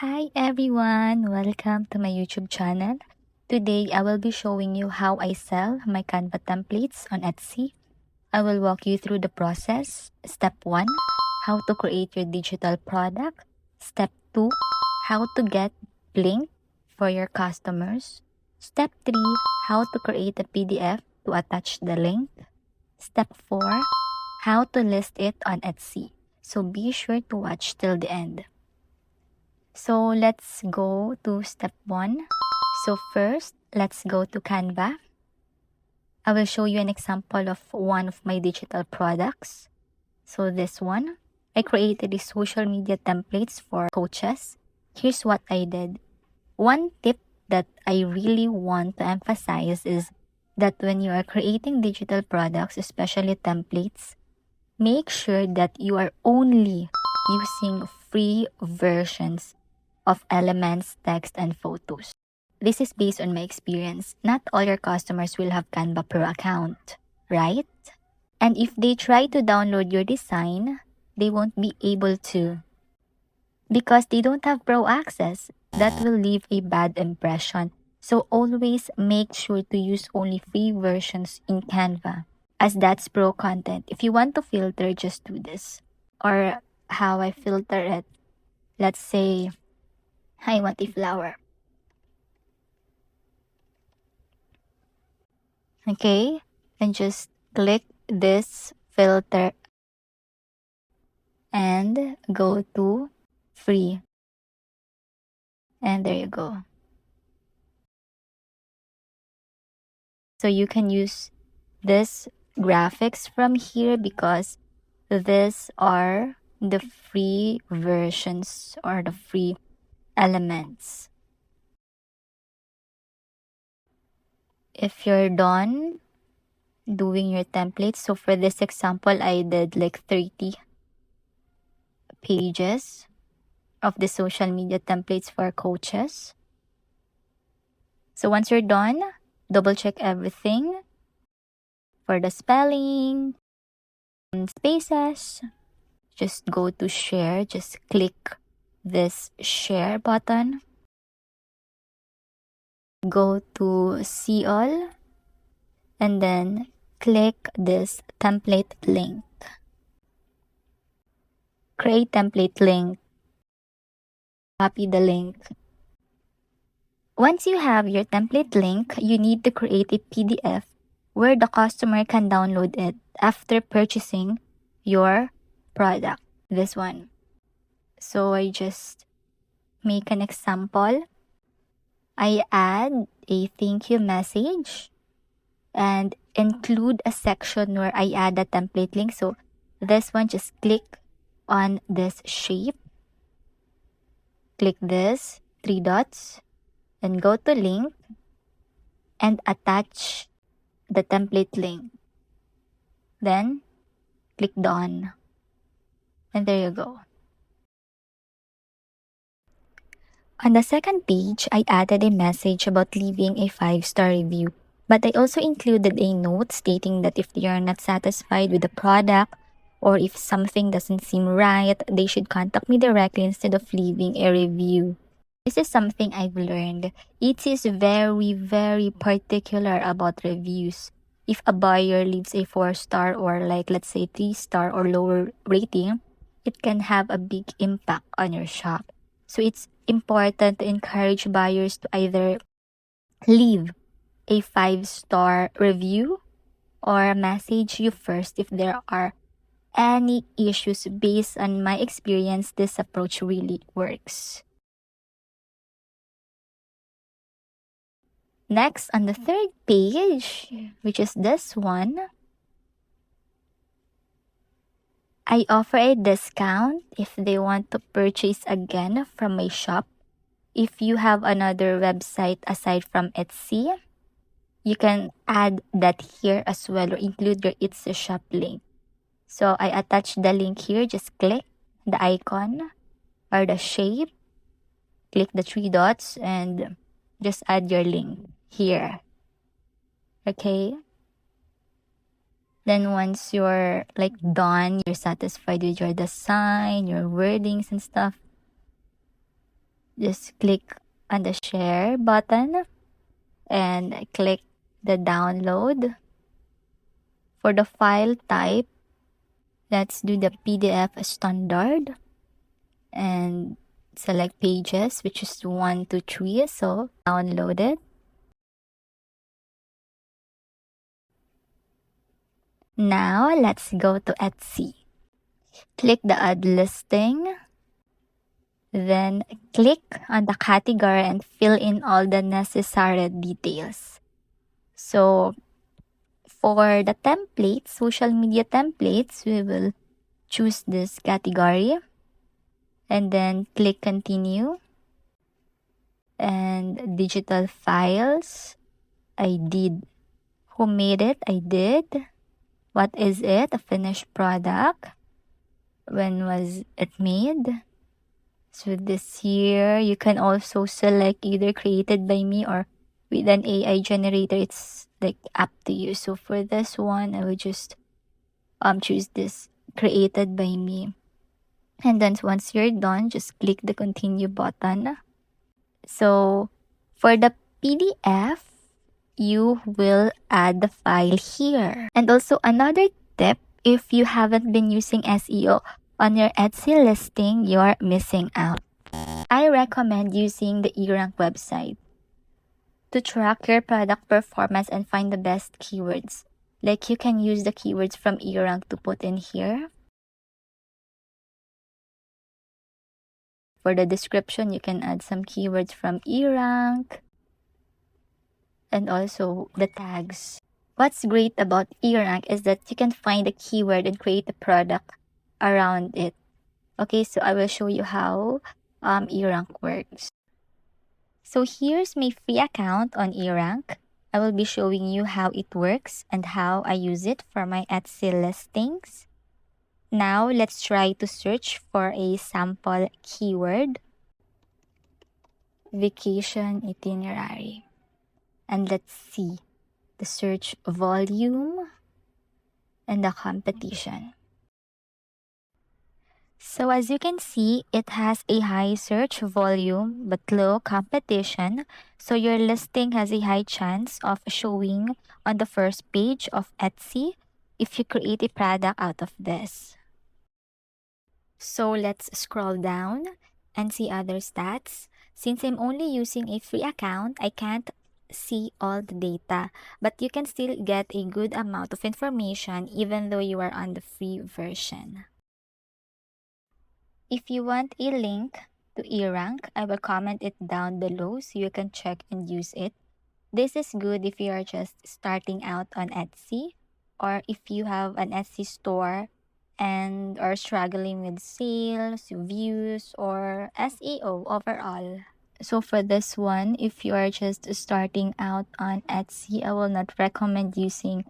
Hi everyone! Welcome to my YouTube channel. Today I will be showing you how I sell my Canva templates on Etsy. I will walk you through the process. Step 1, how to create your digital product. Step 2, how to get link for your customers. Step 3, how to create a PDF to attach the link. Step 4, how to list it on Etsy. So be sure to watch till the end. So let's go to step 1. So first, let's go to Canva. I will show you an example of one of my digital products. So this one, I created these social media templates for coaches. Here's what I did. One tip that I really want to emphasize is that when you are creating digital products, especially templates, make sure that you are only using free versions of elements, text, and photos. This is based on my experience. Not all your customers will have Canva Pro account, right? And if they try to download your design, they won't be able to because they don't have Pro access. That will leave a bad impression. So always make sure to use only free versions in Canva, as that's Pro content. If you want to filter, just do this. Or how I filter it. Let's say I want a flower. Okay, and just click this filter and go to free. And there you go. So you can use this graphics from here because these are the free versions or the free elements. If you're done doing your templates, so for this example, I did like 30 pages of the social media templates for coaches. So once you're done, double check everything for the spelling, spaces. Just go to share, just click this share button. Go to see all and then click this template link. Create template link. Copy the link. Once you have your template link, you need to create a PDF where the customer can download it after purchasing your product. This one. So I just make an example. I add a thank you message and include a section where I add a template link. So this one, just click on this shape. Click this 3 dots and go to link and attach the template link. Then click done. And there you go. On the second page, I added a message about leaving a 5-star review. But I also included a note stating that if they are not satisfied with the product or if something doesn't seem right, they should contact me directly instead of leaving a review. This is something I've learned. It is very, very particular about reviews. If a buyer leaves a 4-star or like let's say 3-star or lower rating, it can have a big impact on your shop. So it's important to encourage buyers to either leave a 5-star review or message you first if there are any issues. Based on my experience, this approach really works. Next, on the third page, which is this one, I offer a discount if they want to purchase again from my shop. If you have another website aside from Etsy, you can add that here as well or include your It's a Shop link. So I attach the link here. Just click the icon or the shape. Click the 3 dots and just add your link here. Okay? Then once you're like done, you're satisfied with your design, your wordings and stuff, just click on the share button and click the download. For the file type, let's do the PDF standard and select pages, which is 1 to 3. So download it. Now let's go to Etsy. Click the add listing. Then click on the category and fill in all the necessary details. So for the templates, social media templates, we will choose this category and then click continue. And digital files, I did. Who made it? I did. What is it? A finished product. When was it made? So this year, you can also select either created by me or with an AI generator. It's like up to you. So for this one, I will just choose this created by me. And then once you're done, just click the continue button. So for the PDF, you will add the file here. And also another tip, if you haven't been using SEO on your Etsy listing, you're missing out. I recommend using the eRank website to track your product performance and find the best keywords. Like you can use the keywords from eRank to put in here. For the description, you can add some keywords from eRank and also the tags. What's great about eRank is that you can find a keyword and create a product around it. Okay, so I will show you how eRank works. So here's my free account on eRank. I will be showing you how it works and how I use it for my Etsy listings. Now let's try to search for a sample keyword. Vacation itinerary. And let's see the search volume and the competition. So as you can see, it has a high search volume but low competition. So your listing has a high chance of showing on the first page of Etsy if you create a product out of this. So let's scroll down and see other stats. Since I'm only using a free account, I can't see all the data, but you can still get a good amount of information even though you are on the free version. If you want a link to eRank, I will comment it down below so you can check and use it. This is good if you are just starting out on Etsy or if you have an Etsy store and are struggling with sales, views, or SEO overall. So for this one, if you are just starting out on Etsy, I will not recommend using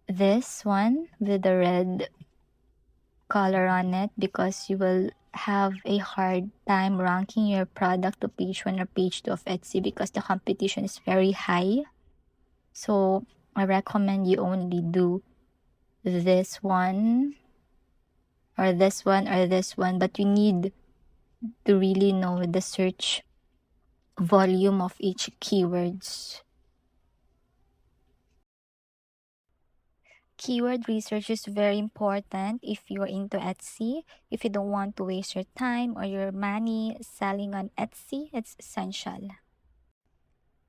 this one with the red color on it because you will have a hard time ranking your product to page 1 or page 2 of Etsy because the competition is very high. So I recommend you only do this one or this one or this one, but you need to really know the search volume of each keywords. Keyword research is very important if you're into Etsy. If you don't want to waste your time or your money selling on Etsy, it's essential.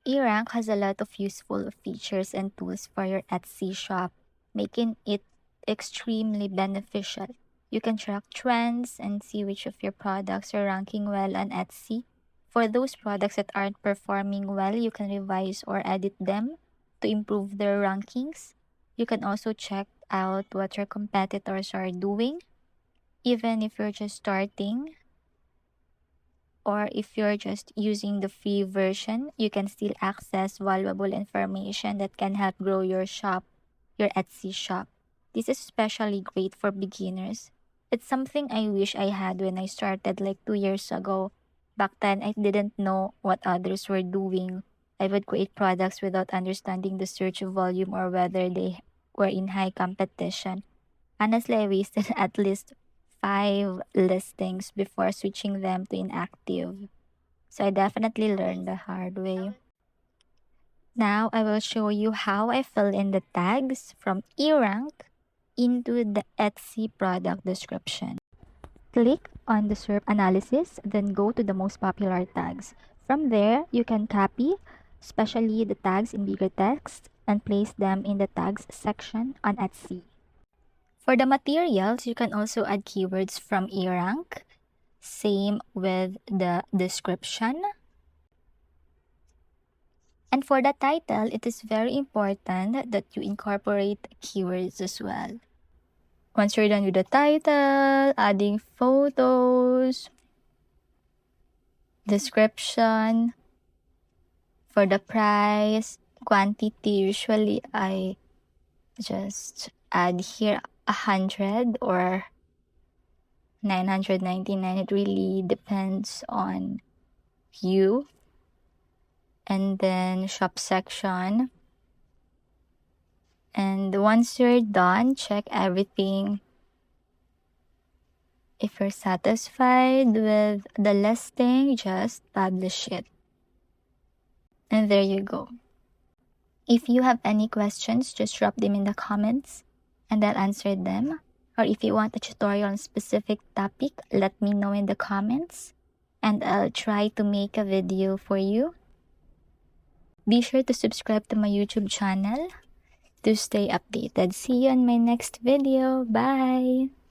eRank has a lot of useful features and tools for your Etsy shop, making it extremely beneficial. You can track trends and see which of your products are ranking well on Etsy. For those products that aren't performing well, you can revise or edit them to improve their rankings. You can also check out what your competitors are doing. Even if you're just starting, or if you're just using the free version, you can still access valuable information that can help grow your shop, your Etsy shop. This is especially great for beginners. It's something I wish I had when I started like 2 years ago. Back then, I didn't know what others were doing. I would create products without understanding the search volume or whether they were in high competition. Honestly, I wasted at least 5 listings before switching them to inactive. So I definitely learned the hard way. Now I will show you how I fill in the tags from eRank into the Etsy product description. Click on the SERP analysis, then go to the most popular tags. From there, you can copy, especially the tags in bigger text, and place them in the tags section on Etsy. For the materials, you can also add keywords from eRank. Same with the description. And for the title, it is very important that you incorporate keywords as well. Once you're done with the title, adding photos, description, for the price, quantity, usually I just add here 100 or 999. It really depends on you. And then shop section. And once you're done, check everything. If you're satisfied with the listing, just publish it. And there you go. If you have any questions, just drop them in the comments and I'll answer them. Or if you want a tutorial on a specific topic, let me know in the comments and I'll try to make a video for you. Be sure to subscribe to my YouTube channel to stay updated. See you on my next video. Bye!